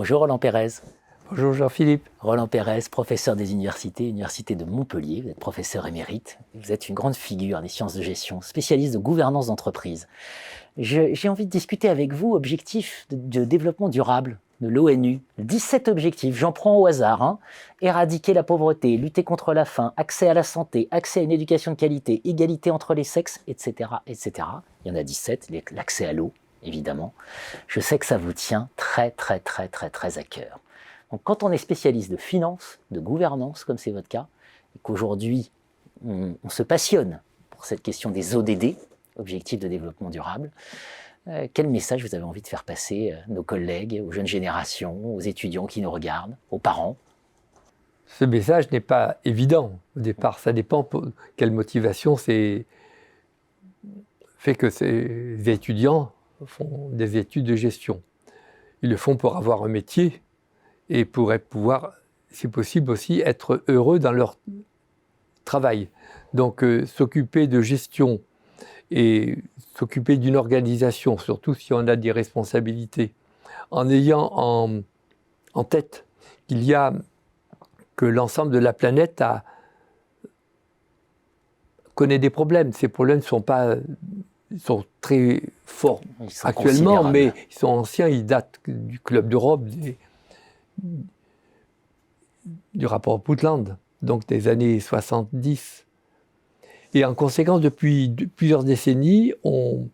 Bonjour Roland Pérez. Bonjour Jean-Philippe. Roland Pérez, professeur des universités, Université de Montpellier, vous êtes professeur émérite, vous êtes une grande figure des sciences de gestion, spécialiste de gouvernance d'entreprise. J'ai envie de discuter avec vous objectifs de développement durable de l'ONU. 17 objectifs, j'en prends au hasard. Éradiquer la pauvreté, lutter contre la faim, accès à la santé, accès à une éducation de qualité, égalité entre les sexes, etc. etc. Il y en a 17, l'accès à l'eau, évidemment. Je sais que ça vous tient très à cœur. Donc, quand on est spécialiste de finance, de gouvernance, comme c'est votre cas, et qu'aujourd'hui, on se passionne pour cette question des ODD, Objectifs de développement durable, quel message vous avez envie de faire passer à nos collègues, aux jeunes générations, aux étudiants qui nous regardent, aux parents? Ce message n'est pas évident au départ. Ça dépend pour quelle motivation fait que ces étudiants font des études de gestion. Ils le font pour avoir un métier et pour pouvoir, si possible aussi, être heureux dans leur travail. Donc s'occuper de gestion et s'occuper d'une organisation, surtout si on a des responsabilités, en ayant en tête qu'il y a que l'ensemble de la planète connaît des problèmes. Ces problèmes sont très forts actuellement, mais ils sont anciens, ils datent du Club d'Europe, du rapport Brundtland, donc des années 70. Et en conséquence, depuis plusieurs décennies, on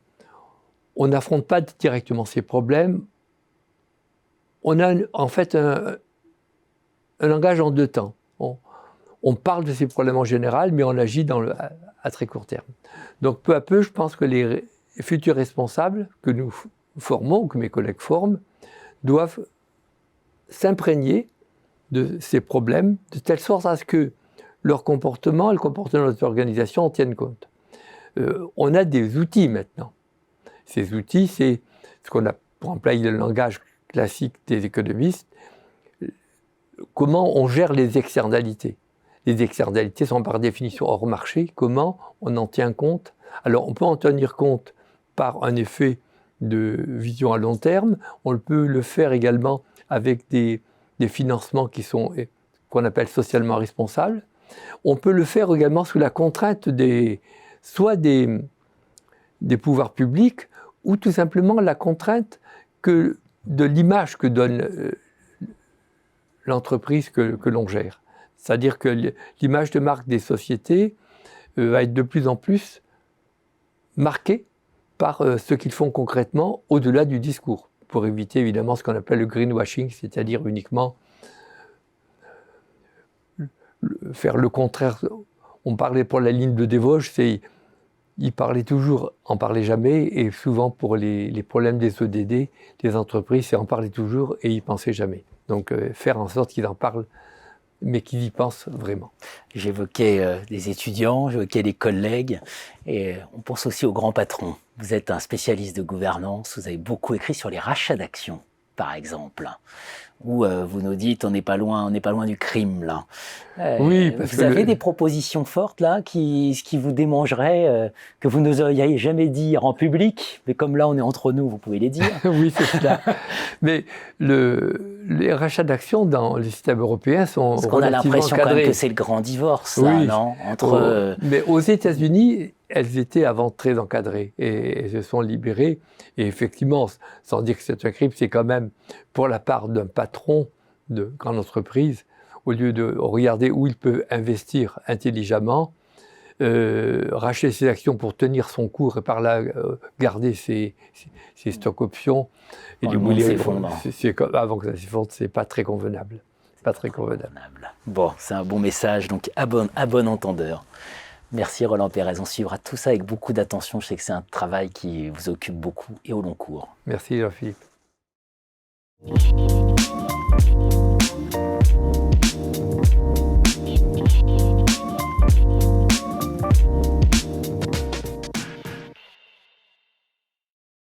n'affronte pas directement ces problèmes. On a en fait un langage en deux temps. On parle de ces problèmes en général, mais on agit à très court terme. Donc peu à peu, je pense que les futurs responsables que nous formons, que mes collègues forment, doivent s'imprégner de ces problèmes, de telle sorte à ce que leur comportement et le comportement de notre organisation en tiennent compte. On a des outils maintenant. Ces outils, c'est ce qu'on a, pour employer le langage classique des économistes, comment on gère les externalités. Les externalités sont par définition hors marché. Comment on en tient compte? Alors, on peut en tenir compte par un effet de vision à long terme. On peut le faire également avec des financements qu'on appelle socialement responsables. On peut le faire également sous la contrainte soit des pouvoirs publics ou tout simplement la contrainte de l'image que donne l'entreprise que l'on gère. C'est-à-dire que l'image de marque des sociétés va être de plus en plus marquée par ce qu'ils font concrètement au-delà du discours, pour éviter évidemment ce qu'on appelle le greenwashing, c'est-à-dire uniquement faire le contraire. On parlait pour la ligne de des Vosges, ils parlaient toujours, en parlaient jamais, et souvent pour les problèmes des ODD, des entreprises, c'est en parler toujours et ils pensaient jamais. Donc faire en sorte qu'ils en parlent, mais qu'ils y pensent vraiment. J'évoquais des étudiants, j'évoquais des collègues, et on pense aussi aux grands patrons. Vous êtes un spécialiste de gouvernance, vous avez beaucoup écrit sur les rachats d'actions, par exemple, où vous nous dites on n'est pas loin du crime là. Oui, parce vous avez des propositions fortes là qui vous démangeraient, que vous n'oseriez jamais dire en public, mais comme là on est entre nous, vous pouvez les dire. Oui, c'est cela. Mais les rachats d'actions dans le système européen sont parce qu'on a l'impression quand même que c'est le grand divorce, là, oui, non mais aux États-Unis, elles étaient avant très encadrées et elles se sont libérées. Et effectivement, sans dire que c'est un crime, c'est quand même pour la part d'un patron de grande entreprise, au lieu de regarder où il peut investir intelligemment, racheter ses actions pour tenir son cours et par là garder ses stocks options. Et le monde s'effondre. Avant que ça s'effondre, c'est pas très convenable. Pas très convenable. Bon, c'est un bon message, donc à bon entendeur. Merci Roland Pérez, on suivra tout ça avec beaucoup d'attention. Je sais que c'est un travail qui vous occupe beaucoup et au long cours. Merci Jean-Philippe.